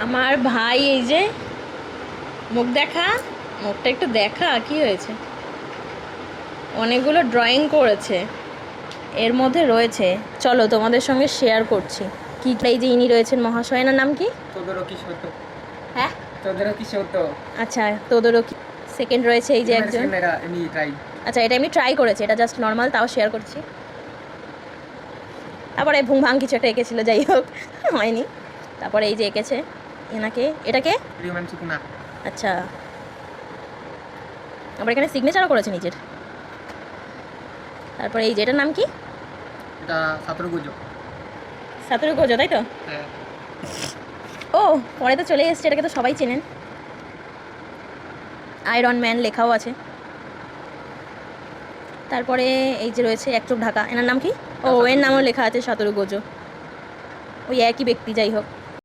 আমার ভাই এই যে মুখ দেখা, মুখটা একটু দেখা কি হয়েছে, অনেকগুলো ড্রয়িং করেছে, এর মধ্যে রয়েছে, চলো তোমাদের সঙ্গে শেয়ার করছি কি। এই যে ইনি রয়েছেন মহাশয়নার নাম কি? তোদেরও কি সত্য? হ্যাঁ, তোদেরও কি সত্য? আচ্ছা তোদেরও কি। সেকেন্ড রয়েছে এই যে একজন। এটা এমনি ট্রাই। আচ্ছা এটা আমি ট্রাই করেছি, এটা জাস্ট নর্মাল, তাও শেয়ার করছি। তারপরে ভুং ভাং কিছু একটা এঁকেছিল, যাই হোক হয়নি। তারপরে এই যে এঁকেছে এনাকে, এটাকে রিউম্যান সুকুনা। আচ্ছা, আবার এখানে সিগনেচারও করেছে নিজের। তারপরে এই যে এটার নাম কি? এটা সাতরু গুজো। সাতরু গোজো, তাই তো? হ্যাঁ। ও পরে তো চলে এসছে, এটাকে তো সবাই চেনেন, আয়রন ম্যান লেখাও আছে। তারপরে এই যে রয়েছে এক চোখ ঢাকা, এনার নাম কি? ও এর নামও লেখা আছে সাতরু গোজো, ওই একই ব্যক্তি, যাই হোক।